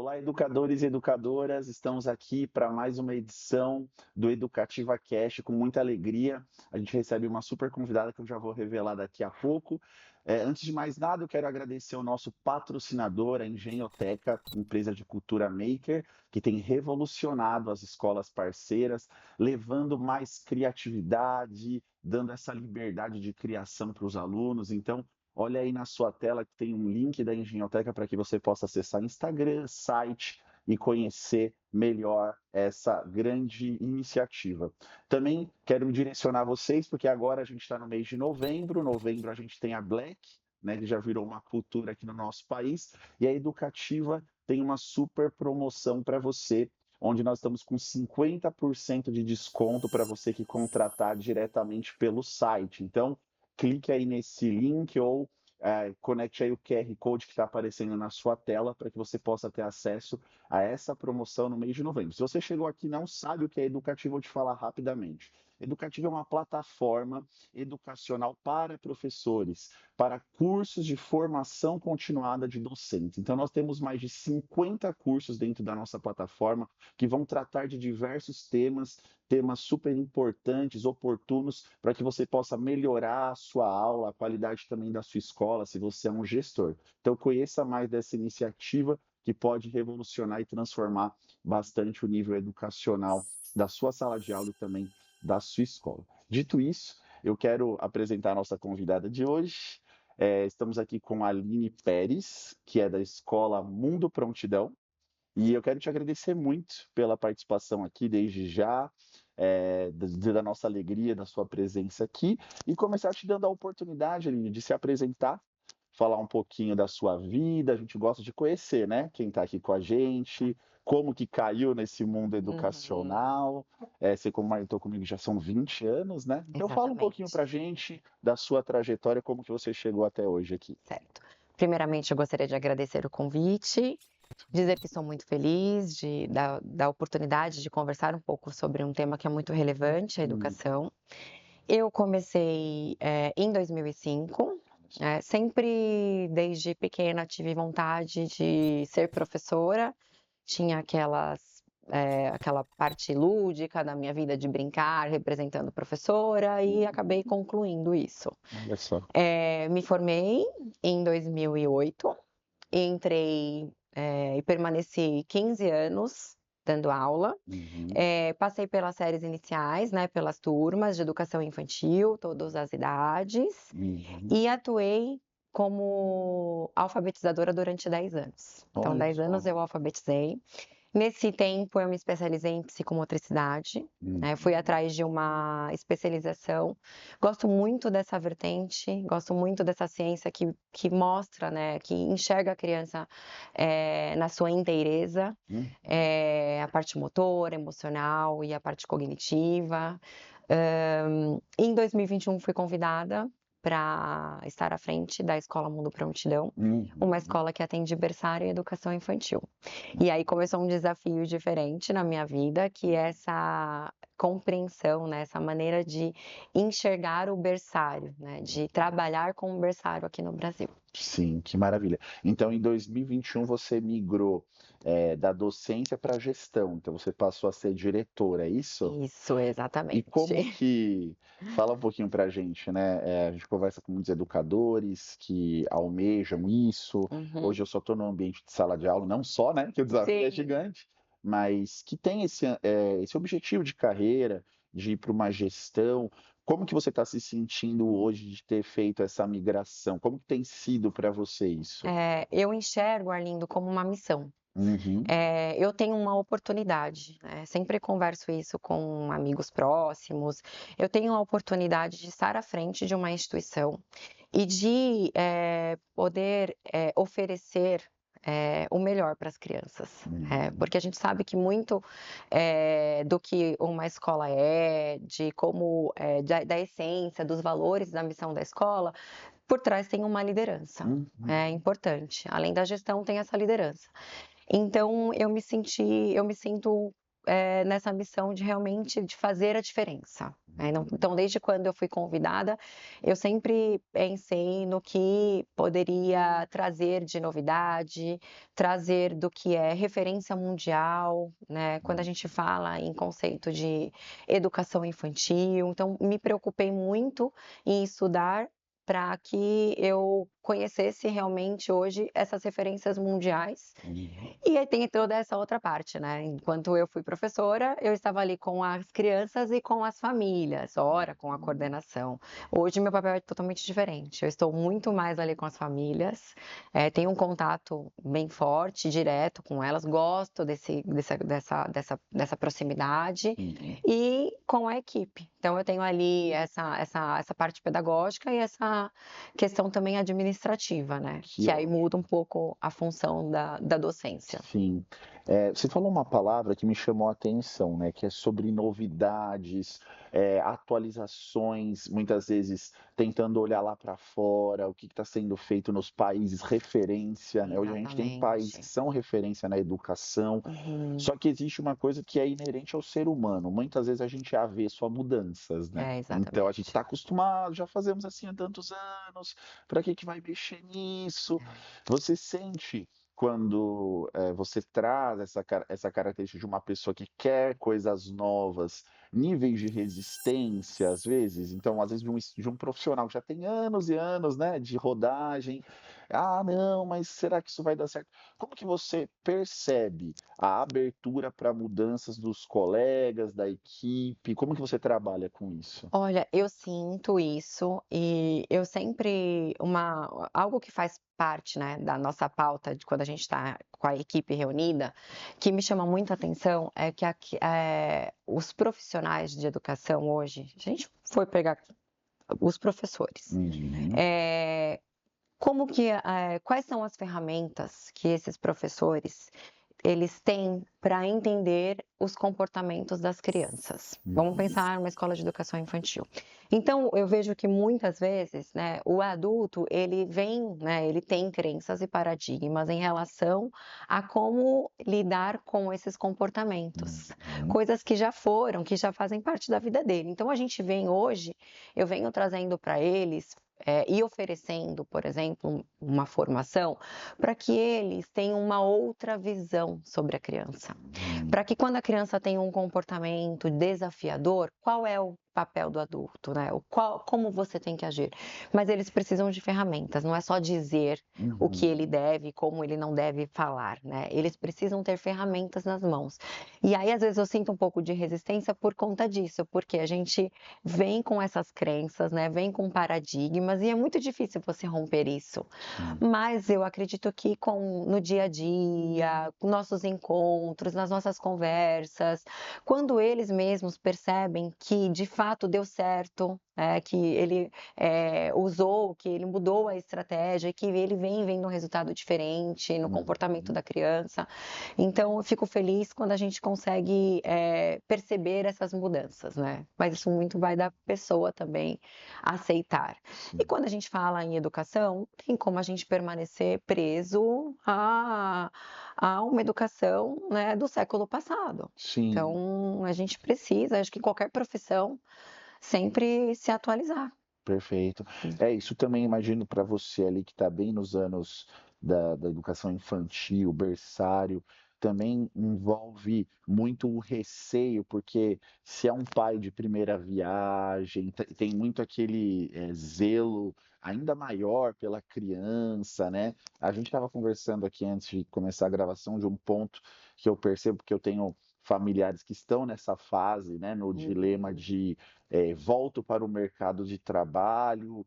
Olá, educadores e educadoras, estamos aqui para mais uma edição do Educativa Cast, com muita alegria. A gente recebe uma super convidada que eu já vou revelar daqui a pouco. Antes de mais nada, eu quero agradecer ao nosso patrocinador, a Engenhoteca, empresa de cultura maker, que tem revolucionado as escolas parceiras, levando mais criatividade, dando essa liberdade de criação para os alunos. Então, olha aí na sua tela que tem um link da Engenhoteca para que você possa acessar Instagram, site e conhecer melhor essa grande iniciativa. Também quero direcionar vocês, porque agora a gente está no mês de novembro. Novembro a gente tem a Black, né, que já virou uma cultura aqui no nosso país, e a Educativa tem uma super promoção para você, onde nós estamos com 50% de desconto para você que contratar diretamente pelo site. Então, clique aí nesse link ou conecte aí o QR Code que está aparecendo na sua tela para que você possa ter acesso a essa promoção no mês de novembro. Se você chegou aqui e não sabe o que é Educativo, eu vou te falar rapidamente. Educativo é uma plataforma educacional para professores, para cursos de formação continuada de docentes. Então, nós temos mais de 50 cursos dentro da nossa plataforma que vão tratar de diversos temas super importantes, oportunos, para que você possa melhorar a sua aula, a qualidade também da sua escola, se você é um gestor. Então, conheça mais dessa iniciativa que pode revolucionar e transformar bastante o nível educacional da sua sala de aula e também da sua escola. Dito isso, eu quero apresentar a nossa convidada de hoje. Estamos aqui com a Aline Pérez, que é da Escola Mundo Prontidão, e eu quero te agradecer muito pela participação aqui desde já, da nossa alegria, da sua presença aqui, e começar te dando a oportunidade, Aline, de se apresentar, falar um pouquinho da sua vida. A gente gosta de conhecer, né? Quem está aqui com a gente, como que caiu nesse mundo Uhum, educacional. Você comentou comigo, já são 20 anos, né? Então fala um pouquinho exatamente, pra gente da sua trajetória, como que você chegou até hoje aqui. certo. Primeiramente, eu gostaria de agradecer o convite, dizer que sou muito feliz da oportunidade de conversar um pouco sobre um tema que é muito relevante, a Hum, educação. Eu comecei em 2005, sempre desde pequena tive vontade de ser professora, tinha aquela parte lúdica da minha vida de brincar, representando professora, e acabei concluindo isso. olha só. Me formei em 2008, entrei, e permaneci 15 anos dando aula. Uhum, Passei pelas séries iniciais, né, pelas turmas de educação infantil, todas as idades, uhum. e atuei como alfabetizadora durante 10 anos. Então, Olha 10 anos só. eu alfabetizei. Nesse tempo, eu me especializei em psicomotricidade, né, fui Uhum. atrás de uma especialização. Gosto muito dessa vertente, gosto muito dessa ciência que mostra, né, que enxerga a criança na sua inteireza, Hum, a parte motora, emocional e a parte cognitiva. Em 2021, fui convidada para estar à frente da Escola Mundo Prontidão, uma uhum. escola que atende berçário e educação infantil. E aí começou um desafio diferente na minha vida, que é essa compreensão, né, essa maneira de enxergar o berçário, né, de trabalhar com o berçário aqui no Brasil. Sim, que maravilha. Então, em 2021, você migrou, da docência para a gestão. Então, você passou a ser diretora, é isso? Isso, E como exatamente. que... Fala um pouquinho para a gente, né? A gente conversa com muitos educadores que almejam isso. Uhum. Hoje eu só estou no ambiente de sala de aula, não só, né? Que o desafio é Sim. gigante, mas que tem esse objetivo de carreira, de ir para uma gestão. Como que você está se sentindo hoje de ter feito essa migração? Como que tem sido para você isso? Eu enxergo, Arlindo, como uma missão. Uhum, Eu tenho uma oportunidade, né, sempre converso isso com amigos próximos, eu tenho a oportunidade de estar à frente de uma instituição e de, poder, oferecer, o melhor para as crianças. uhum, Porque a gente sabe que muito, do que uma escola de como, da essência, dos valores da missão da escola, por trás tem uma liderança, uhum. é importante. Além da gestão, tem essa liderança. Então eu me sinto, nessa missão de realmente de fazer a diferença, né? Então, desde quando eu fui convidada, eu sempre pensei no que poderia trazer de novidade, trazer do que é referência mundial, né? Quando a gente fala em conceito de educação infantil, então me preocupei muito em estudar para que eu conhecesse realmente hoje essas referências mundiais. Uhum. E aí tem toda essa outra parte, né? Enquanto eu fui professora, eu estava ali com as crianças e com as famílias, ora com a coordenação. Hoje meu papel é totalmente diferente. Eu estou muito mais ali com as famílias, tenho um contato bem forte, direto com elas, gosto dessa proximidade Uhum. e com a equipe. Então eu tenho ali essa parte pedagógica e essa questão também administrativa, né? Que Que aí ótimo. muda um pouco a função da docência. Sim. Você falou uma palavra que me chamou a atenção, né, que é sobre novidades, atualizações, muitas vezes tentando olhar lá para fora, o que está sendo feito nos países referência, né? Hoje a gente tem países que Exatamente. são referência na educação, Uhum. só que existe uma coisa que é inerente ao ser humano. Muitas vezes a gente é avesso a mudanças, né? É, Então a gente exatamente. está acostumado, já fazemos assim há tantos anos, para que vai mexer nisso? Você sente quando você traz essa característica de uma pessoa que quer coisas novas, níveis de resistência, às vezes, então, às vezes, de um profissional que já tem anos e anos, né, de rodagem, ah, não, mas será que isso vai dar certo? Como que você percebe a abertura para mudanças dos colegas, da equipe? Como que você trabalha com isso? Olha, eu sinto isso e eu sempre algo que faz parte, né, da nossa pauta de quando a gente está com a equipe reunida, que me chama muito a atenção é que os profissionais de educação hoje, se a gente for pegar os professores, Uhum, eh, quais são as ferramentas que esses professores eles têm para entender os comportamentos das crianças. Vamos uhum, pensar numa escola de educação infantil. Então, eu vejo que muitas vezes, né, o adulto, ele vem, né, ele tem crenças e paradigmas em relação a como lidar com esses comportamentos. uhum, Coisas que já foram, que já fazem parte da vida dele. Então, a gente vem hoje, eu venho trazendo para eles e oferecendo, por exemplo, uma formação para que eles tenham uma outra visão sobre a criança. uhum, Para que quando a criança tem um comportamento desafiador, qual é o papel do adulto, né? Como você tem que agir. Mas eles precisam de ferramentas, não é só dizer o que uhum. ele deve, como ele não deve falar, né? Eles precisam ter ferramentas nas mãos. E aí, às vezes, eu sinto um pouco de resistência por conta disso, porque a gente vem com essas crenças, né? Vem com paradigmas, e é muito difícil você romper isso. Sim. Mas eu acredito que no dia a dia, com nossos encontros, nas nossas conversas, quando eles mesmos percebem que de fato deu certo, que ele usou, que ele mudou a estratégia, que ele vem vendo um resultado diferente no comportamento Uhum. da criança. Então, eu fico feliz quando a gente consegue perceber essas mudanças, né? Mas isso muito vai da pessoa também aceitar. E Sim. quando a gente fala em educação, tem como a gente permanecer preso a uma educação, né, do século passado. Sim. Então, a gente precisa, acho que qualquer profissão, sempre se atualizar. Perfeito. Isso também imagino para você ali que está bem nos anos da educação infantil, berçário, também envolve muito o receio, porque se é um pai de primeira viagem, tem muito aquele zelo ainda maior pela criança, né? A gente estava conversando aqui antes de começar a gravação de um ponto que eu percebo que eu tenho familiares que estão nessa fase, né, no dilema Uhum. de volto para o mercado de trabalho,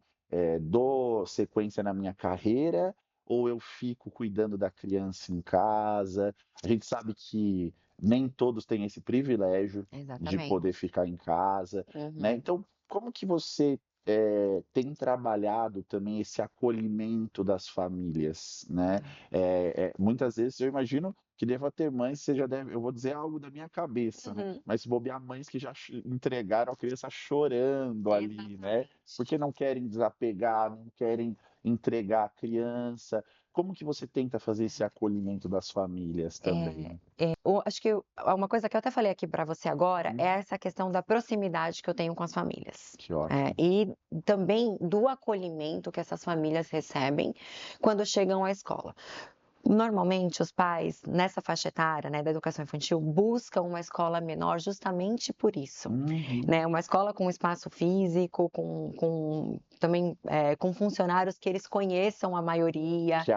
dou sequência na minha carreira, ou eu fico cuidando da criança em casa. A gente sabe que nem todos têm esse privilégio de poder Exatamente. ficar em casa, né? Uhum. Então, como que você tem trabalhado também esse acolhimento das famílias, né? Muitas vezes eu imagino que deva ter mães, você já deve, eu vou dizer algo da minha cabeça, né? Uhum. Mas se bobear mães que já entregaram a criança chorando ali, né? Exatamente. Porque não querem desapegar, não querem entregar a criança? Como que você tenta fazer esse acolhimento das famílias também? Acho que uma coisa que eu até falei aqui para você agora é Hum, essa questão da proximidade que eu tenho com as famílias. que ótimo. E também do acolhimento que essas famílias recebem quando chegam à escola. Normalmente, os pais, nessa faixa etária, né, da educação infantil, buscam uma escola menor justamente por isso, Uhum. né? Uma escola com espaço físico, com também com funcionários que eles conheçam a maioria, Que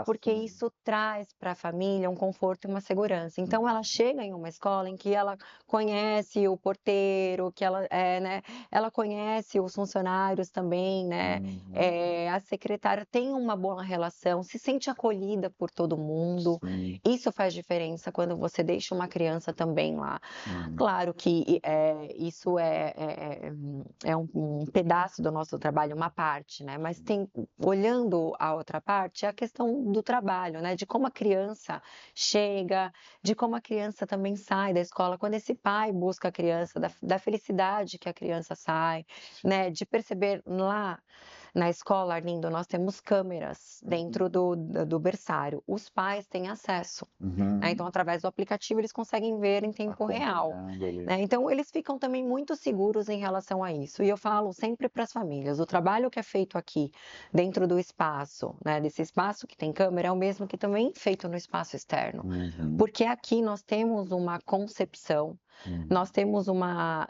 porque abraçam. isso traz para a família um conforto e uma segurança. Então, ela chega em uma escola em que ela conhece o porteiro, que ela, né, ela conhece os funcionários também, né? Uhum. A secretária tem uma boa relação, se sente acolhida por todo mundo. Sim. Isso faz diferença quando você deixa uma criança também lá. Uhum. Claro que isso é um pedaço do nosso trabalho, uma parte, né? Mas tem, olhando a outra parte, é a questão do trabalho, né? De como a criança chega, de como a criança também sai da escola, quando esse pai busca a criança, da felicidade que a criança sai, Sim. né? De perceber lá na escola, Arlindo, nós temos câmeras Uhum. dentro do berçário. Os pais têm acesso, né? Uhum. Então, através do aplicativo, eles conseguem ver em tempo real, Acompanhando ali. né? Então, eles ficam também muito seguros em relação a isso. E eu falo sempre para as famílias: o trabalho que é feito aqui, dentro do espaço, né? Desse espaço que tem câmera, é o mesmo que também é feito no espaço externo. Uhum. Porque aqui nós temos uma concepção, Uhum. nós temos uma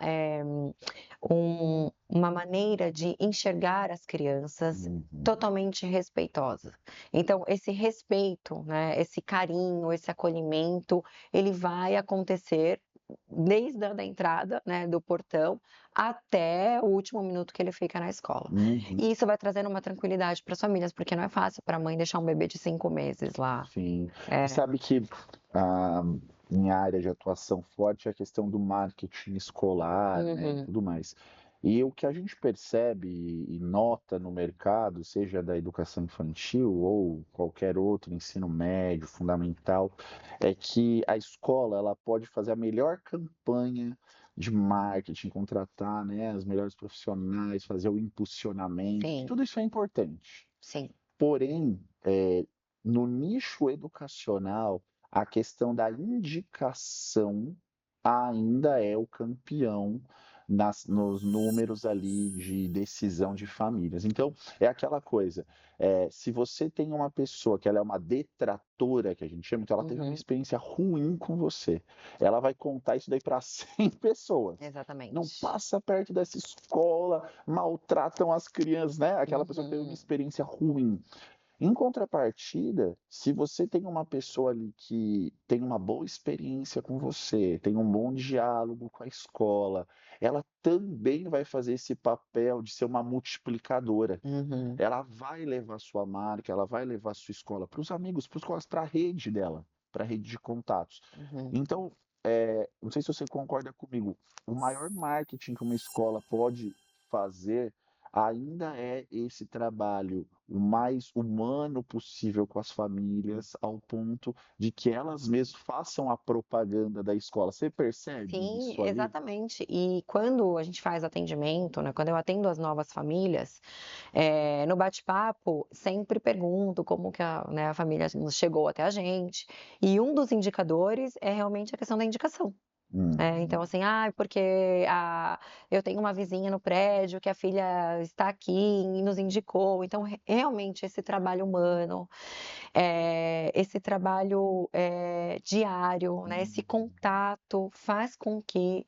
maneira de enxergar as crianças Uhum. totalmente respeitosa. Então, esse respeito, né, esse carinho, esse acolhimento, ele vai acontecer desde a da entrada, né, do portão até o último minuto que ele fica na escola. Uhum. E isso vai trazendo uma tranquilidade para as famílias, porque não é fácil para a mãe deixar um bebê de 5 meses lá. Sim. Você É. sabe que a minha área de atuação forte é a questão do marketing escolar, né, e Uhum. tudo mais. E o que a gente percebe e nota no mercado, seja da educação infantil ou qualquer outro ensino médio, fundamental, é que a escola ela pode fazer a melhor campanha de marketing, contratar, né, os melhores profissionais, fazer o impulsionamento, que Sim, tudo isso é importante. sim. Porém, no nicho educacional, a questão da indicação ainda é o campeão nos números ali de decisão de famílias. Então, é aquela coisa, se você tem uma pessoa que ela é uma detratora, que a gente chama, então ela teve uma Uhum. experiência ruim com você, ela vai contar isso daí para 100 pessoas. Não Exatamente. passa perto dessa escola, maltratam as crianças, né? Aquela pessoa que teve uma Uhum. experiência ruim. Em contrapartida, se você tem uma pessoa ali que tem uma boa experiência com você, tem um bom diálogo com a escola, ela também vai fazer esse papel de ser uma multiplicadora. Uhum. Ela vai levar sua marca, ela vai levar sua escola para os amigos, para os colegas, para a rede dela, para a rede de contatos. Uhum. Então, não sei se você concorda comigo, o maior marketing que uma escola pode fazer ainda é esse trabalho o mais humano possível com as famílias, ao ponto de que elas mesmas façam a propaganda da escola. Você percebe Sim, isso ali? exatamente. E quando a gente faz atendimento, né, quando eu atendo as novas famílias, no bate-papo, sempre pergunto como que né, a família chegou até a gente. E um dos indicadores é realmente a questão da indicação. Então, Uhum. assim, porque eu tenho uma vizinha no prédio que a filha está aqui e nos indicou. Então, realmente, esse trabalho humano, esse trabalho diário, né, esse Uhum. contato faz com que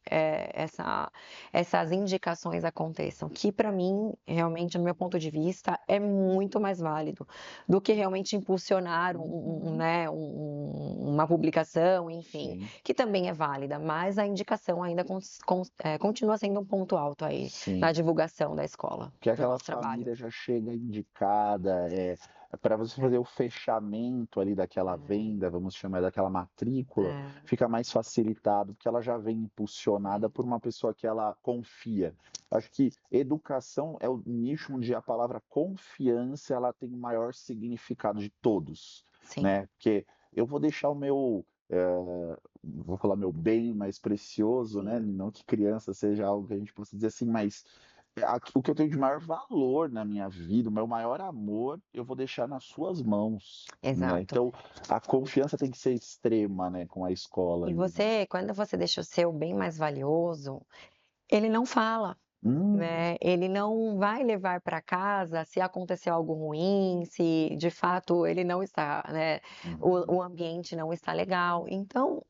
essas indicações aconteçam, que para mim, realmente, no meu ponto de vista, é muito mais válido do que realmente impulsionar Uhum. né, uma publicação, enfim, Sim, que também é válida, mas a indicação ainda continua sendo um ponto alto aí na sim. divulgação da escola, Que do aquela nosso trabalho. família já chega indicada, para você fazer o fechamento ali daquela É, venda, vamos chamar daquela matrícula, é, fica mais facilitado, porque ela já vem impulsionada sim, por uma pessoa que ela confia. Acho que educação é o nicho onde a palavra confiança ela tem o maior significado de todos, sim. né? Porque eu vou deixar o meu, vou falar meu bem mais precioso, né? Sim. Não que criança seja algo que a gente possa dizer assim, mas O que eu tenho de maior valor na minha vida, o meu maior amor, eu vou deixar nas suas mãos, né? Exato. Então, a confiança tem que ser extrema, né, com a escola E ali, né? você, quando você deixa o seu bem mais valioso, ele não fala. Hum, Né, ele não vai levar para casa se aconteceu algo ruim, se de fato ele não está, né, o uhum, ambiente não está legal. Então,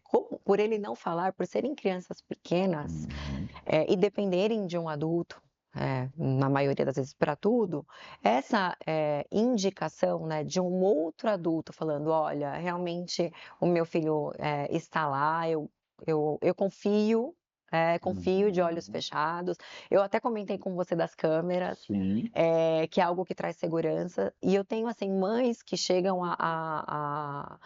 como por ele não falar, por serem crianças pequenas, uhum, e dependerem de um adulto, na maioria das vezes para tudo, essa, indicação, né, de um outro adulto falando: "Olha, realmente o meu filho, está lá, eu confio, confio de olhos uhum. fechados". Eu até comentei com você das câmeras, Sim, que é algo que traz segurança. E eu tenho, assim, mães que chegam a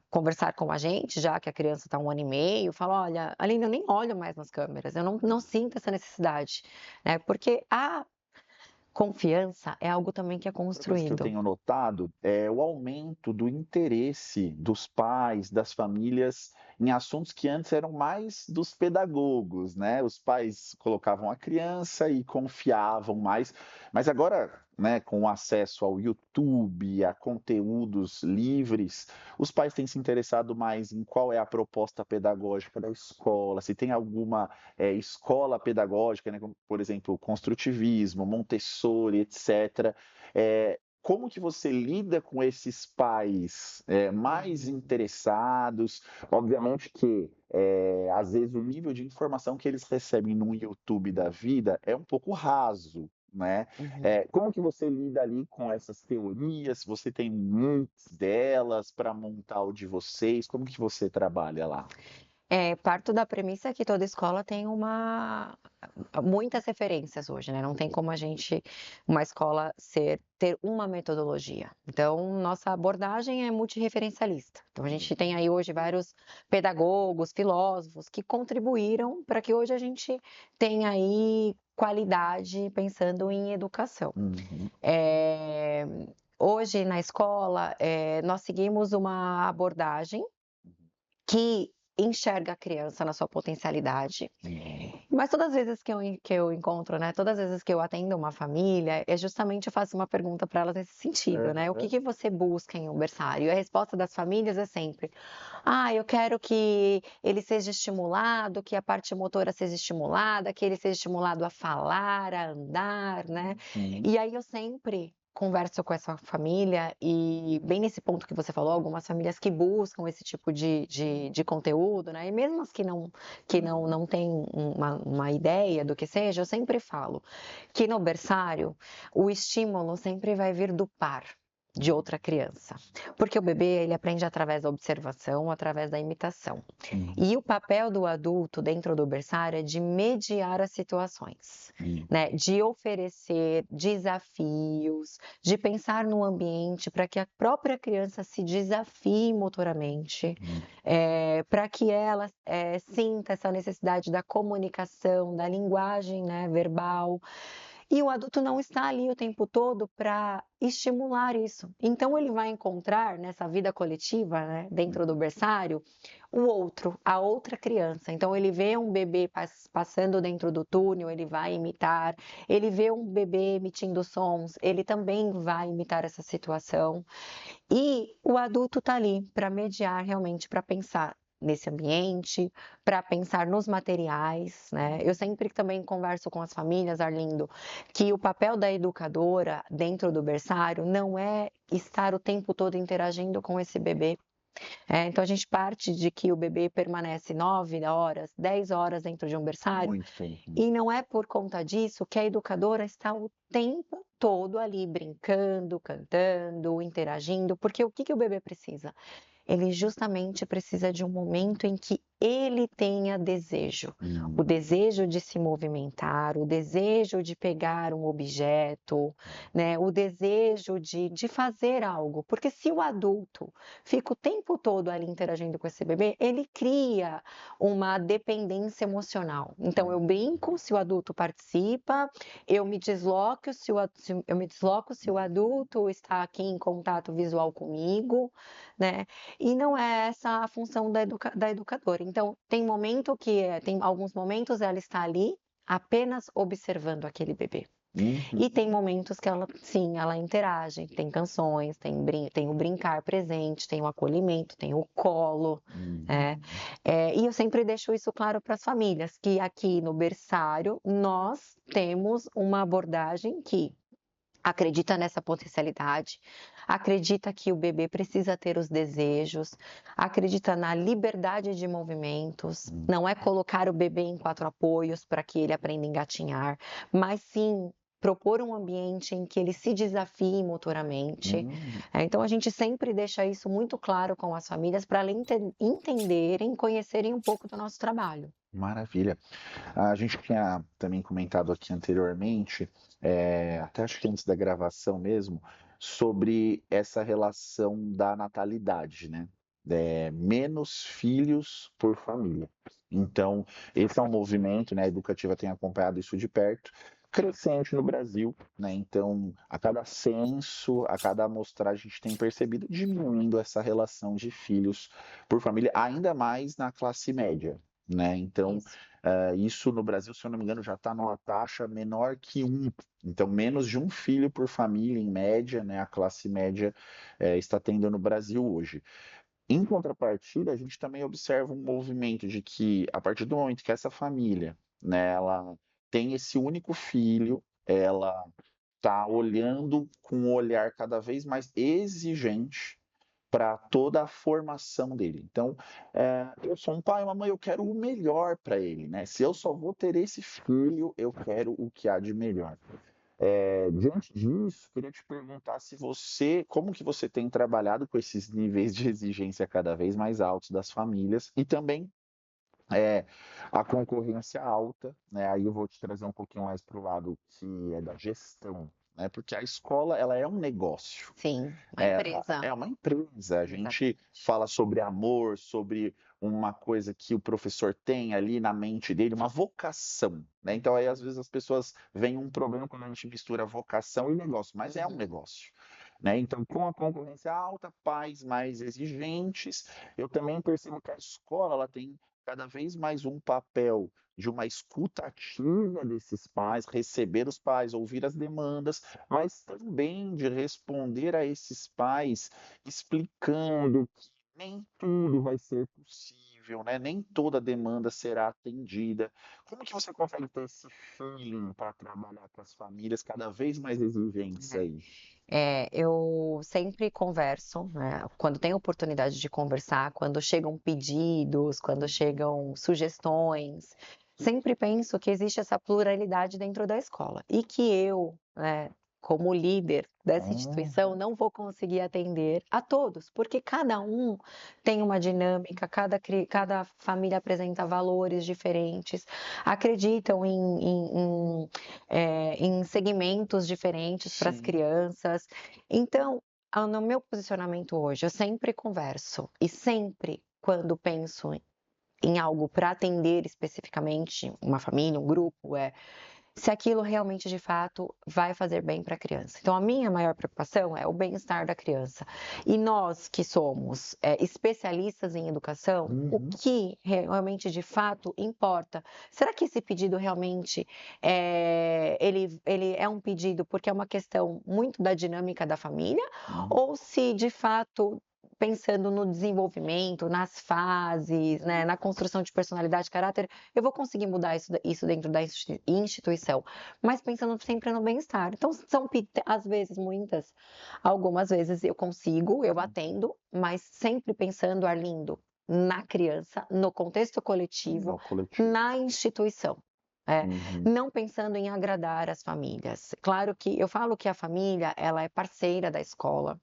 conversar com a gente, já que a criança está 1 ano e meio, fala: "Olha, Aline, eu nem olho mais nas câmeras, eu não sinto essa necessidade", né, porque a confiança é algo também que é outra coisa que eu construído. tenho notado é o aumento do interesse dos pais, das famílias, em assuntos que antes eram mais dos pedagogos, né? Os pais colocavam a criança e confiavam mais, mas agora, né, com o acesso ao YouTube, a conteúdos livres, os pais têm se interessado mais em qual é a proposta pedagógica da escola, se tem alguma escola pedagógica, né, como, por exemplo, construtivismo, Montessori, etc. Como que você lida com esses pais mais interessados? Obviamente que às vezes o nível de informação que eles recebem no YouTube da vida é um pouco raso, né? Uhum. Como que você lida ali com essas teorias? Você tem muitas delas para montar o de vocês? Como que você trabalha lá? Parto da premissa que toda escola tem muitas referências hoje, né, não tem como uma escola ter uma metodologia. Então, nossa abordagem é multirreferencialista. Então, a gente tem aí hoje vários pedagogos, filósofos que contribuíram para que hoje a gente tenha aí qualidade pensando em educação. Uhum, Eh, Hoje na escola, nós seguimos uma abordagem que enxerga a criança na sua potencialidade. uhum, Mas todas as vezes que eu encontro, né, todas as vezes que eu atendo uma família, justamente eu faço uma pergunta para elas nesse sentido, né: "O que aham, que você busca em um berçário?". E a resposta das famílias é sempre: "Ah, eu quero que ele seja estimulado, que a parte motora seja estimulada, que ele seja estimulado a falar, a andar", né. uhum. E aí eu sempre converso com essa família e bem nesse ponto que você falou, algumas famílias que buscam esse tipo de conteúdo, né, e mesmo as que não têm uma ideia do que seja, eu sempre falo que no berçário o estímulo sempre vai vir do par de outra criança, porque o bebê ele aprende através da observação, através da imitação. Uhum, E o papel do adulto dentro do berçário é de mediar as situações, uhum, né, de oferecer desafios, de pensar no ambiente para que a própria criança se desafie motoramente, uhum, para que ela, sinta essa necessidade da comunicação, da linguagem, né, verbal. E o adulto não está ali o tempo todo para estimular isso. Então ele vai encontrar nessa vida coletiva, né, dentro do berçário, o outro, a outra criança. Então ele vê um bebê passando dentro do túnel, ele vai imitar. Ele vê um bebê emitindo sons, ele também vai imitar essa situação. E o adulto está ali para mediar realmente, para pensar nesse ambiente, para pensar nos materiais, né. Eu sempre também converso com as famílias, Arlindo, que o papel da educadora dentro do berçário não é estar o tempo todo interagindo com esse bebê. Então a gente parte de que o bebê permanece 9 horas, 10 horas dentro de um berçário, muito tempo. e não é por conta disso que a educadora está o tempo todo ali brincando, cantando, interagindo, porque o que que o bebê precisa? Ele justamente precisa de um momento em que ele tenha desejo. O Uhum. desejo de se movimentar, o desejo de pegar um objeto, né, o desejo de fazer algo. Porque se o adulto fica o tempo todo ali interagindo com esse bebê, ele cria uma dependência emocional. Então eu brinco se o adulto participa, eu me desloco se o adulto está aqui em contato visual comigo, né? E não é essa a função da educadora. Então, tem alguns momentos ela está ali, apenas observando aquele bebê. Uhum. E tem momentos que ela, sim, ela interage, tem canções, tem o brincar presente, tem o acolhimento, tem o colo, né? E eu sempre deixo isso claro para as famílias, que aqui no berçário nós temos uma abordagem que acredita nessa potencialidade, acredita que o bebê precisa ter os desejos, acredita na liberdade de movimentos, não é colocar o bebê em 4 apoios para que ele aprenda a engatinhar, mas sim propor um ambiente em que ele se desafie motoramente. Então a gente sempre deixa isso muito claro com as famílias para elas entenderem, conhecerem um pouco do nosso trabalho. Maravilha. A gente tinha também comentado aqui anteriormente, até acho que antes da gravação mesmo, sobre essa relação da natalidade, né? Menos filhos por família. Então, esse é um movimento, né? A Educativa tem acompanhado isso de perto, crescente no Brasil, né? Então, a cada censo, a cada amostragem, a gente tem percebido diminuindo essa relação de filhos por família, ainda mais na classe média, né? Então, Isso. isso no Brasil, se eu não me engano, já está numa taxa menor que um. Então, menos de um filho por família, em média, né? A classe média está tendo no Brasil hoje. Em contrapartida, a gente também observa um movimento de que, a partir do momento que essa família, né, ela tem esse único filho, ela está olhando com um olhar cada vez mais exigente para toda a formação dele. Então, eu sou um pai, uma mãe, eu quero o melhor para ele, né? Se eu só vou ter esse filho, eu quero o que há de melhor. Diante disso, queria te perguntar se como que você tem trabalhado com esses níveis de exigência cada vez mais altos das famílias e também é, a concorrência alta, né? Aí eu vou te trazer um pouquinho mais para o lado que é da gestão, né? Porque a escola, ela é um negócio. Sim, uma É, empresa. é uma empresa. A gente Exatamente. fala sobre amor, sobre uma coisa que o professor tem ali na mente dele, uma vocação, né? Então aí às vezes as pessoas veem um problema quando a gente mistura vocação e negócio, mas é um negócio, né? Então, com a concorrência alta, pais mais exigentes, eu também percebo que a escola ela tem cada vez mais um papel de uma escuta ativa desses pais, receber os pais, ouvir as demandas, mas também de responder a esses pais explicando que nem tudo vai ser possível, né? Nem toda demanda será atendida. Como que você consegue ter esse feeling para trabalhar com as famílias cada vez mais exigentes aí? Eu sempre converso, né, quando tenho oportunidade de conversar, quando chegam pedidos, quando chegam sugestões, sempre penso que existe essa pluralidade dentro da escola e que eu, né, como líder dessa instituição, não vou conseguir atender a todos, porque cada um tem uma dinâmica, cada família apresenta valores diferentes, acreditam em segmentos diferentes para as Sim. crianças. Então, no meu posicionamento hoje, eu sempre converso e sempre, quando penso em algo para atender especificamente uma família, um grupo, se aquilo realmente de fato vai fazer bem para a criança. Então, a minha maior preocupação é o bem-estar da criança. E nós que somos especialistas em educação, o que realmente de fato importa? Será que esse pedido realmente ele é um pedido porque é uma questão muito da dinâmica da família? Ou se de fato pensando no desenvolvimento, nas fases, né, na construção de personalidade, caráter, eu vou conseguir mudar isso dentro da instituição, mas pensando sempre no bem-estar. Então, às vezes, algumas vezes eu consigo, eu atendo, mas sempre pensando, Arlindo, na criança, no contexto coletivo, No coletivo. na instituição. Não pensando em agradar as famílias. Claro que eu falo que a família, ela é parceira da escola,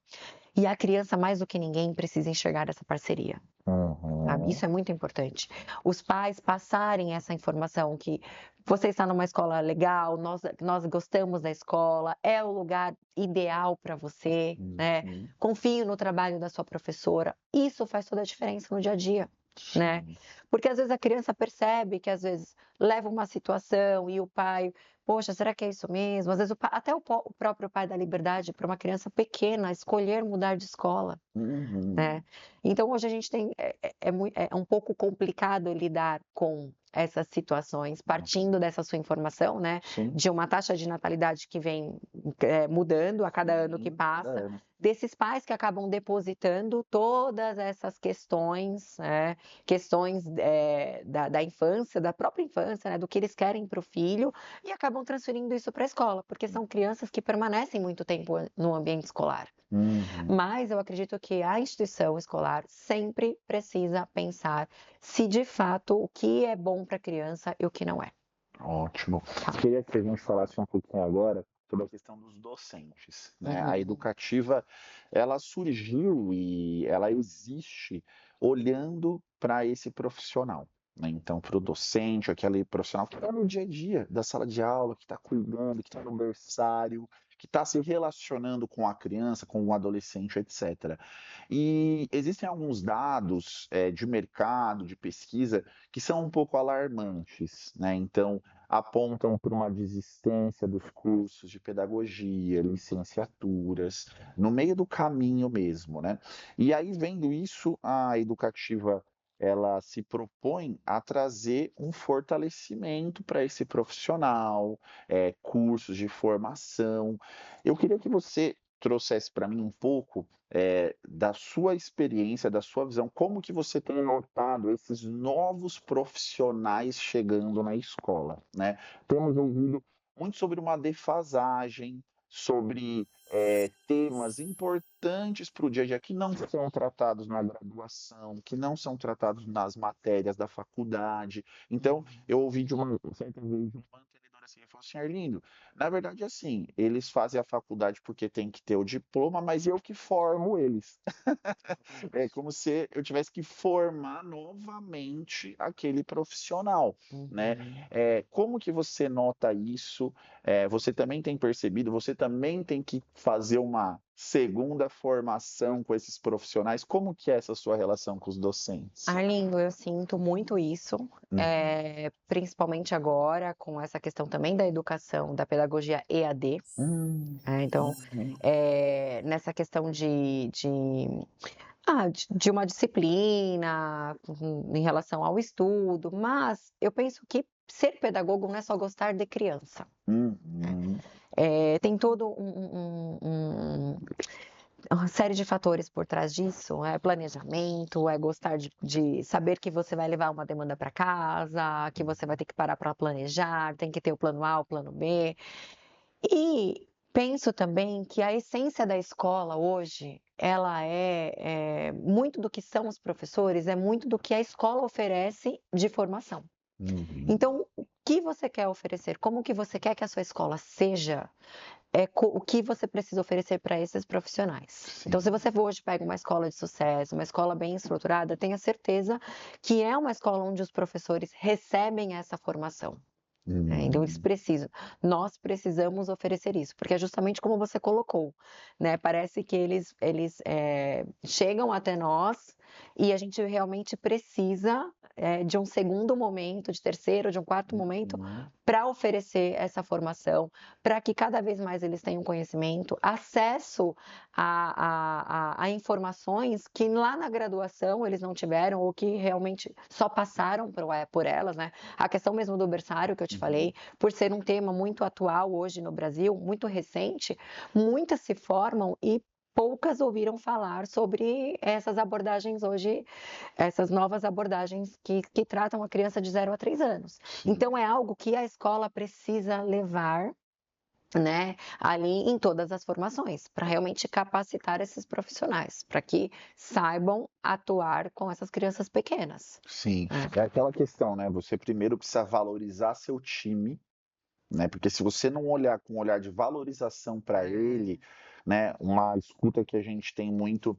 e a criança, mais do que ninguém, precisa enxergar essa parceria. Sabe? Isso é muito importante. Os pais passarem essa informação que você está numa escola legal, nós gostamos da escola, é o lugar ideal para você, né? Confio no trabalho da sua professora. Isso faz toda a diferença no dia a dia, né? Porque às vezes a criança percebe que às vezes leva uma situação e o pai, poxa, será que é isso mesmo? Às vezes até o próprio pai dá liberdade para uma criança pequena escolher mudar de escola, né? Então hoje a gente tem é um pouco complicado lidar com essas situações, partindo dessa sua informação, né? Sim. De uma taxa de natalidade que vem mudando a cada ano que passa, desses pais que acabam depositando todas essas questões, questões da infância, da própria infância, né? Do que eles querem para o filho, e acabam transferindo isso para a escola, porque são crianças que permanecem muito tempo no ambiente escolar. Mas eu acredito que a instituição escolar sempre precisa pensar se de fato o que é bom para a criança e o que não é. Ótimo. Queria que a gente falasse um pouquinho agora sobre a questão dos docentes, né? A educativa, ela surgiu e ela existe olhando para esse profissional, né? Então, para o docente, aquele profissional que está no dia a dia da sala de aula, que está cuidando, que está no berçário, que está se relacionando com a criança, com o adolescente, etc. E existem alguns dados de mercado, de pesquisa, que são um pouco alarmantes, né? Então, apontam para uma desistência dos cursos de pedagogia, licenciaturas, no meio do caminho mesmo, né? E aí, vendo isso, a educativa ela se propõe a trazer um fortalecimento para esse profissional, cursos de formação. Eu queria que você trouxesse para mim um pouco da sua experiência, da sua visão, como que você tem notado esses novos profissionais chegando na escola, né? Temos ouvido muito sobre uma defasagem, sobre temas importantes para o dia a dia que não são tratados na graduação, que não são tratados nas matérias da faculdade. Então, eu ouvi de uma certa vez de uma mantenedora assim, ele falou assim, Arlindo, na verdade, assim, eles fazem a faculdade porque tem que ter o diploma, mas eu que formo eles. É como se eu tivesse que formar novamente aquele profissional, né? Como que você nota isso? Você também tem percebido, você também tem que fazer uma segunda formação com esses profissionais? Como que é essa sua relação com os docentes? Arlindo, eu sinto muito isso, principalmente agora com essa questão também da educação, da pedagogia EAD. Então, nessa questão de uma disciplina em relação ao estudo, mas eu penso que ser pedagogo não é só gostar de criança. Tem todo uma série de fatores por trás disso, planejamento, gostar de saber que você vai levar uma demanda para casa, que você vai ter que parar para planejar, tem que ter o plano A, o plano B. E penso também que a essência da escola hoje, ela muito do que são os professores, é muito do que a escola oferece de formação. Então, o que você quer oferecer? Como que você quer que a sua escola seja? O que você precisa oferecer para esses profissionais. Sim. Então, se você hoje pega uma escola de sucesso, uma escola bem estruturada, tenha certeza que é uma escola onde os professores recebem essa formação. Então, nós precisamos oferecer isso, porque é justamente como você colocou, né? Parece que eles chegam até nós e a gente realmente precisa de um segundo momento, de terceiro, de um quarto momento, para oferecer essa formação, para que cada vez mais eles tenham conhecimento, acesso a informações que lá na graduação eles não tiveram ou que realmente só passaram por elas, né? A questão mesmo do berçário que eu te falei, por ser um tema muito atual hoje no Brasil, muito recente, muitas se formam e poucas ouviram falar sobre essas abordagens hoje, essas novas abordagens que tratam a criança de 0 a 3 anos. Então, é algo que a escola precisa levar, né, ali em todas as formações, para realmente capacitar esses profissionais, para que saibam atuar com essas crianças pequenas. Sim, é aquela questão, né? Você primeiro precisa valorizar seu time, né? Porque se você não olhar com um olhar de valorização para ele, né? Uma escuta que a gente tem muito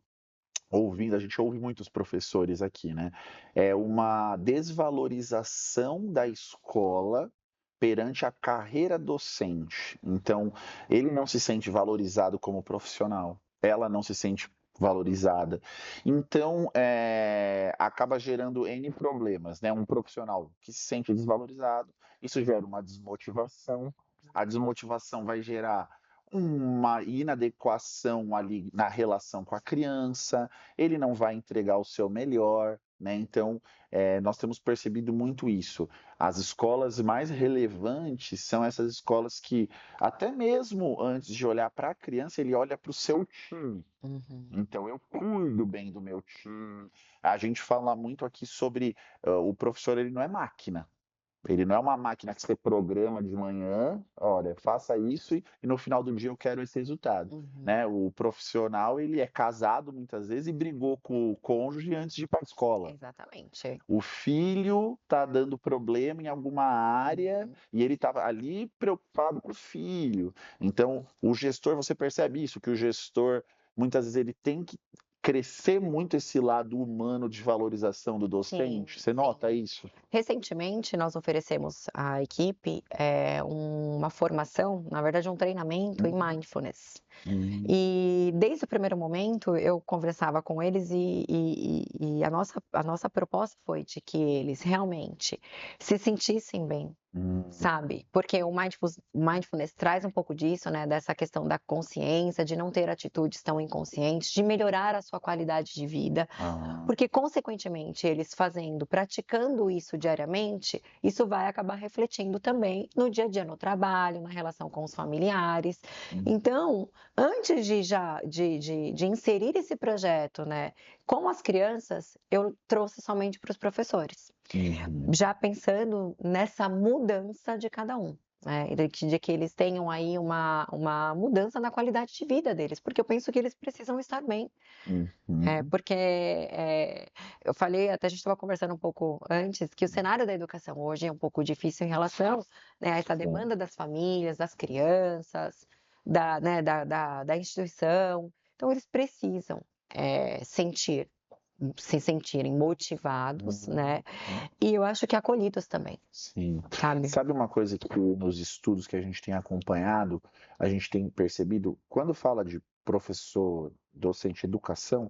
ouvindo, a gente ouve muitos professores aqui, né? É uma desvalorização da escola perante a carreira docente. Então, ele não se sente valorizado como profissional, ela não se sente valorizada. Então, acaba gerando N problemas, né? Um profissional que se sente desvalorizado, isso gera uma desmotivação, a desmotivação vai gerar uma inadequação ali na relação com a criança, ele não vai entregar o seu melhor, né? Então, nós temos percebido muito isso. As escolas mais relevantes são essas escolas que, até mesmo antes de olhar para a criança, ele olha para o seu time. Uhum. Então, eu cuido bem do meu time. A gente fala muito aqui sobre o professor, ele não é máquina. Ele não é uma máquina que você programa de manhã, olha, faça isso e no final do dia eu quero esse resultado, Uhum. né? O profissional, ele é casado muitas vezes e brigou com o cônjuge antes de ir para a escola. Exatamente. O filho tá dando problema em alguma área Uhum. e ele estava ali preocupado com o filho. Então, o gestor, você percebe isso, que o gestor, muitas vezes, ele tem que crescer muito esse lado humano de valorização do Sim, docente. Você sim. nota isso? Recentemente, nós oferecemos à equipe uma formação, na verdade, um treinamento em Uhum. mindfulness. Hum, E desde o primeiro momento eu conversava com eles e a nossa proposta foi de que eles realmente se sentissem bem, hum, sabe? Porque o mindfulness traz um pouco disso, né? Dessa questão da consciência, de não ter atitudes tão inconscientes, de melhorar a sua qualidade de vida. ah, Porque, consequentemente, eles fazendo, praticando isso diariamente, isso vai acabar refletindo também no dia a dia, no trabalho, na relação com os familiares. hum, Então, antes de inserir esse projeto, né, com as crianças, eu trouxe somente para os professores, uhum, já pensando nessa mudança de cada um. Né, de que eles tenham aí uma mudança na qualidade de vida deles, porque eu penso que eles precisam estar bem, uhum, porque eu falei, até a gente estava conversando um pouco antes, que o cenário da educação hoje é um pouco difícil em relação, né, a essa sim, demanda das famílias, das crianças, né, da instituição. Então, eles precisam se sentirem motivados, uhum, né? E eu acho que acolhidos também, sim. sabe? Sabe uma coisa que nos estudos que a gente tem acompanhado, a gente tem percebido, quando fala de professor, docente, educação,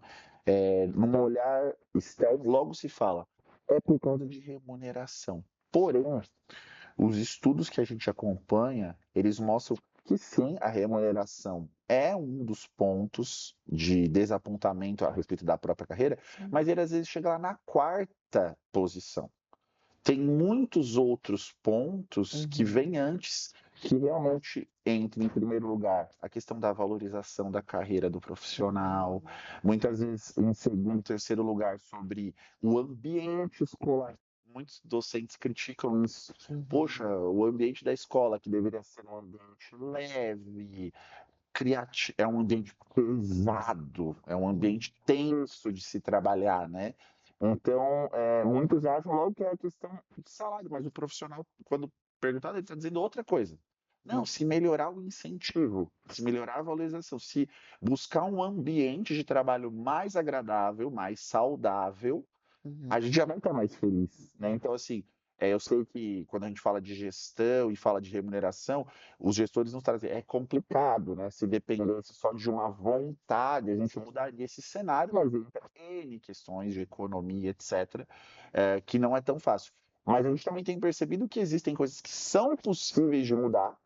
num olhar externo, logo se fala, é por causa de remuneração. Porém, os estudos que a gente acompanha, eles mostram que sim, a remuneração é um dos pontos de desapontamento a respeito da própria carreira, mas ele às vezes chega lá na quarta posição. Tem muitos outros pontos que Uhum. vêm antes que realmente entram em primeiro lugar. A questão da valorização da carreira do profissional, muitas vezes em segundo, terceiro lugar sobre o ambiente escolar. Muitos docentes criticam isso. Poxa, Uhum. o ambiente da escola, que deveria ser um ambiente leve, criativo, é um ambiente pesado, é um Uhum. ambiente tenso de se trabalhar, né? Então, muitos acham logo que é questão de salário, mas o profissional, quando perguntado, ele está dizendo outra coisa. Não, se melhorar o incentivo, se melhorar a valorização, se buscar um ambiente de trabalho mais agradável, mais saudável, a Uhum. gente já vai estar mais feliz, né? Então, assim, eu sei que quando a gente fala de gestão e fala de remuneração, os gestores nos trazem, é complicado, né? Se dependesse só de uma vontade, a gente mudaria esse cenário, mas entra N questões de economia, etc., que não é tão fácil. Mas a gente também tem percebido que existem coisas que são possíveis de mudar,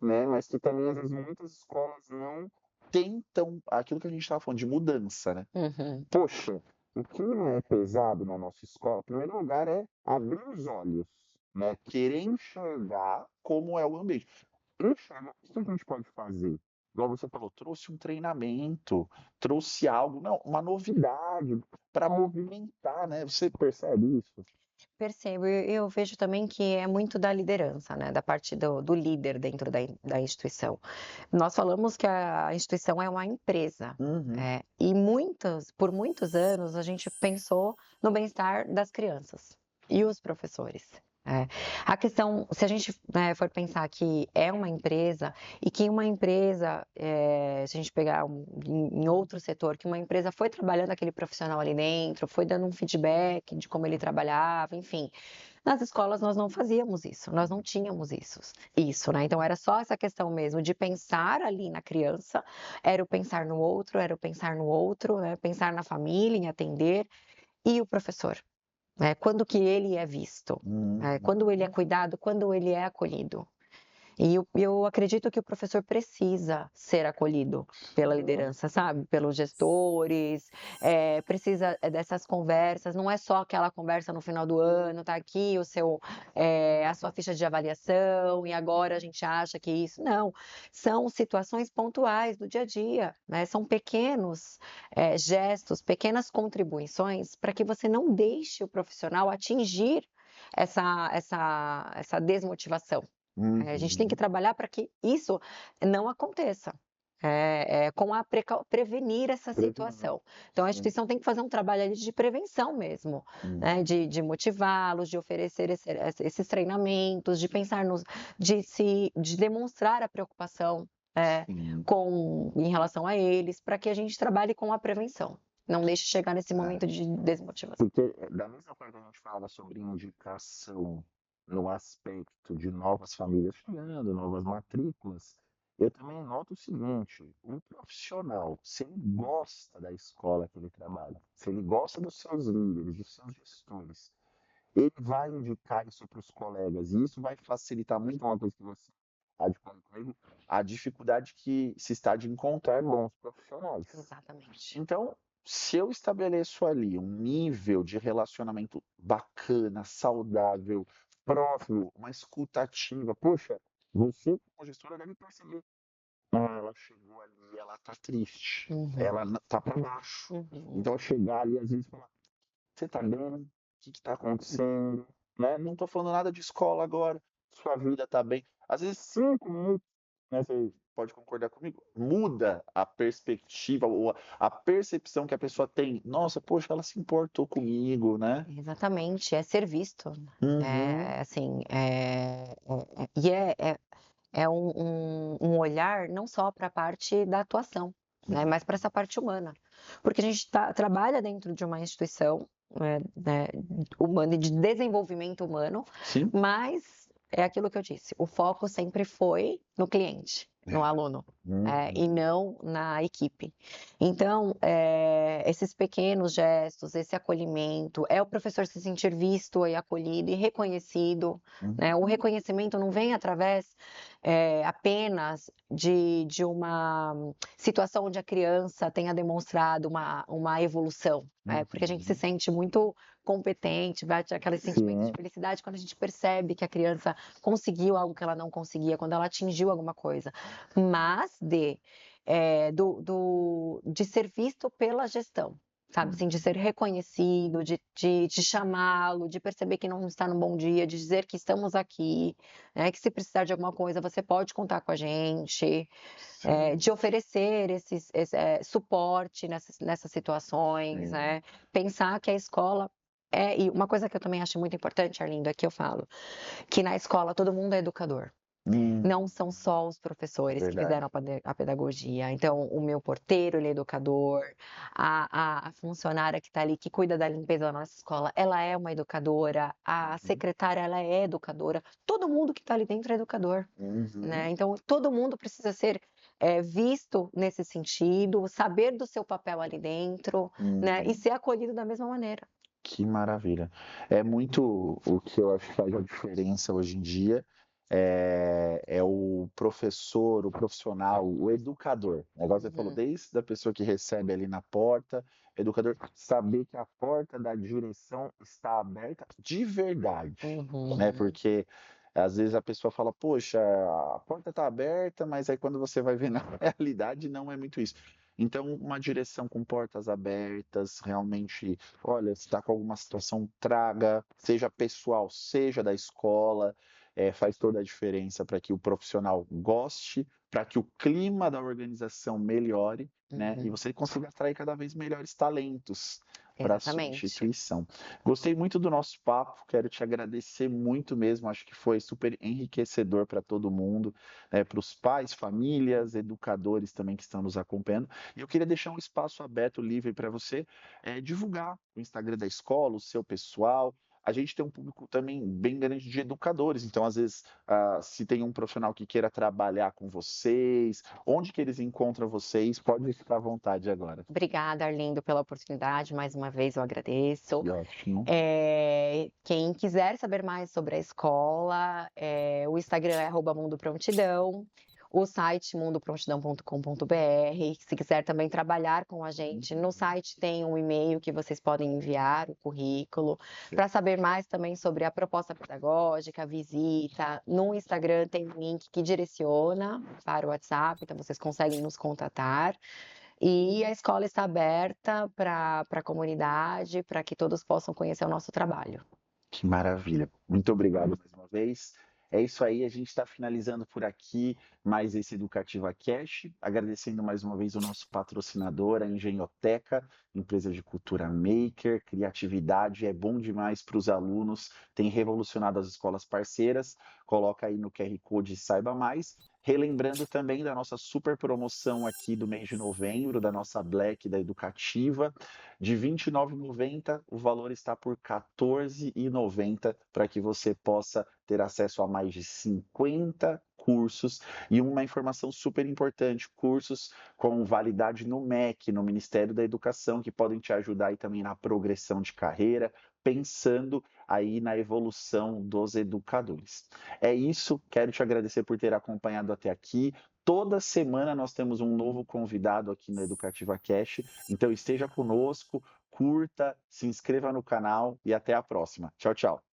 né? Mas que também, às vezes, muitas escolas não tentam aquilo que a gente estava falando de mudança, né? Uhum. Poxa, o que não é pesado na nossa escola, em primeiro lugar, é abrir os olhos, né? Querer enxergar como é o ambiente. Enxergar, o que a gente pode fazer? Igual você falou, trouxe um treinamento, trouxe algo, não, uma novidade para movimentar, né? Você percebe isso? Percebo, eu vejo também que é muito da liderança, né, da parte do líder dentro da instituição. Nós falamos que a instituição é uma empresa, Uhum. e por muitos anos a gente pensou no bem-estar das crianças e os professores. A questão, se a gente, né, for pensar que é uma empresa e que uma empresa, se a gente pegar em outro setor, que uma empresa foi trabalhando aquele profissional ali dentro, foi dando um feedback de como ele trabalhava, enfim. Nas escolas nós não fazíamos isso, nós não tínhamos isso, né? Então era só essa questão mesmo de pensar ali na criança, era o pensar no outro, era o pensar no outro, né? Pensar na família, em atender, e o professor, né? Quando que ele é visto, Uhum. quando ele é cuidado, quando ele é acolhido. E eu acredito que o professor precisa ser acolhido pela Uhum. liderança, sabe, pelos gestores, precisa, dessas conversas, não é só aquela conversa no final do ano, tá aqui a sua ficha de avaliação e agora a gente acha que isso não, são situações pontuais do dia a dia, né, são pequenos, gestos, pequenas contribuições para que você não deixe o profissional atingir essa desmotivação. A gente tem que Uhum. trabalhar para que isso não aconteça, com a prevenir essa Prevenir. situação. Então a Sim. instituição tem que fazer um trabalho ali de prevenção mesmo, né, Uhum. de motivá-los, de oferecer esses treinamentos, de pensar nos de demonstrar a preocupação, Sim. em relação a eles, para que a gente trabalhe com a prevenção, não deixe chegar nesse É. momento de desmotivação. Porque da mesma forma que a gente fala sobre indicação no aspecto de novas famílias chegando, novas matrículas, eu também noto o seguinte: um profissional, se ele gosta da escola que ele trabalha, se ele gosta dos seus líderes, dos seus gestores, ele vai indicar isso para os colegas, e isso vai facilitar muito uma coisa que você há de falar comigo, a dificuldade que se está de encontrar bons profissionais. Exatamente. Então, se eu estabeleço ali um nível de relacionamento bacana, saudável, próximo, uma escuta ativa, poxa, você como gestora deve perceber. Ah, ela chegou ali, ela tá triste, Uhum, ela tá para baixo. uhum. Então, chegar ali, às vezes, falar, você tá bem? O que que tá acontecendo? Né? Não tô falando nada de escola agora, sua vida tá bem. Às vezes, 5 minutos, né, você pode concordar comigo, muda a perspectiva ou a percepção que a pessoa tem. Nossa, poxa, ela se importou comigo, né? Exatamente, é ser visto. Uhum. Assim, e é um olhar não só para a parte da atuação, né, mas para essa parte humana. Porque a gente trabalha dentro de uma instituição, né, humana e de desenvolvimento humano, Sim. mas é aquilo que eu disse, o foco sempre foi no cliente, no É. aluno, e Uhum. não na equipe. Então, esses pequenos gestos, esse acolhimento, é o professor se sentir visto e acolhido e reconhecido, né? O Uhum. reconhecimento não vem através apenas de uma situação onde a criança tenha demonstrado uma evolução, porque a gente se Uhum. sente muito competente, bate aquele sentimento de Sim. felicidade quando a gente percebe que a criança conseguiu algo que ela não conseguia, quando ela atingiu alguma coisa, mas de ser visto pela gestão. Sabe, assim, de ser Uhum. reconhecido, de chamá-lo, de perceber que não está num bom dia, de dizer que estamos aqui, né, que se precisar de alguma coisa você pode contar com a gente, Sim. de oferecer suporte nessas situações, Sim. né, pensar que a escola e uma coisa que eu também acho muito importante, Arlindo, aqui eu falo, que na escola todo mundo é educador. Hum. Não são só os professores que Verdade. fizeram a pedagogia. Então, o meu porteiro, ele é educador, a funcionária que está ali, que cuida da limpeza da nossa escola, ela é uma educadora, a Uhum. secretária, ela é educadora, todo mundo que está ali dentro é educador, Uhum. né? Então, todo mundo precisa ser visto nesse sentido, saber do seu papel ali dentro, né? E Uhum. ser acolhido da mesma maneira. Que maravilha. É muito o que eu acho que faz a diferença hoje em dia, é o professor, o profissional, o educador. O negócio você falou, Uhum, desde a pessoa que recebe ali na porta, educador, saber que a porta da direção está aberta de verdade, né? uhum, Porque às vezes a pessoa fala, poxa, a porta está aberta, mas aí quando você vai ver na realidade não é muito isso. Então, uma direção com portas abertas, realmente, olha, se está com alguma situação, traga, seja pessoal, seja da escola, faz toda a diferença para que o profissional goste, para que o clima da organização melhore, né? E uhum. você consiga atrair cada vez melhores talentos para a sua Exatamente. instituição. Gostei muito do nosso papo, quero te agradecer muito mesmo, acho que foi super enriquecedor para todo mundo, para os pais, famílias, educadores também que estão nos acompanhando. E eu queria deixar um espaço aberto, livre para você divulgar o Instagram da escola, o seu pessoal, a gente tem um público também bem grande de educadores, então às vezes, se tem um profissional que queira trabalhar com vocês, onde que eles encontram vocês? Pode ficar à vontade agora. Obrigada, Arlindo, pela oportunidade. Mais uma vez eu agradeço. Que ótimo. Quem quiser saber mais sobre a escola, o Instagram é @mundoprontidão, o site mundoprontidão.com.br. Se quiser também trabalhar com a gente, no site tem um e-mail que vocês podem enviar o currículo. Para saber mais também sobre a proposta pedagógica, a visita, no Instagram tem um link que direciona para o WhatsApp, então vocês conseguem nos contatar. E a escola está aberta para a comunidade, para que todos possam conhecer o nosso trabalho. Que maravilha. Muito obrigado mais uma vez. É isso aí, a gente está finalizando por aqui mais esse Educativa Cash, agradecendo mais uma vez o nosso patrocinador, a Engenhoteca, empresa de cultura maker, criatividade, é bom demais para os alunos, tem revolucionado as escolas parceiras, coloca aí no QR Code e saiba mais. Relembrando também da nossa super promoção aqui do mês de novembro, da nossa Black da Educativa, de R$ 29,90, o valor está por R$ 14,90 para que você possa ter acesso a mais de 50 cursos e uma informação super importante, cursos com validade no MEC, no Ministério da Educação, que podem te ajudar aí também na progressão de carreira, pensando aí na evolução dos educadores. É isso, quero te agradecer por ter acompanhado até aqui. Toda semana nós temos um novo convidado aqui no Educativa Cash, então esteja conosco, curta, se inscreva no canal e até a próxima. Tchau, tchau.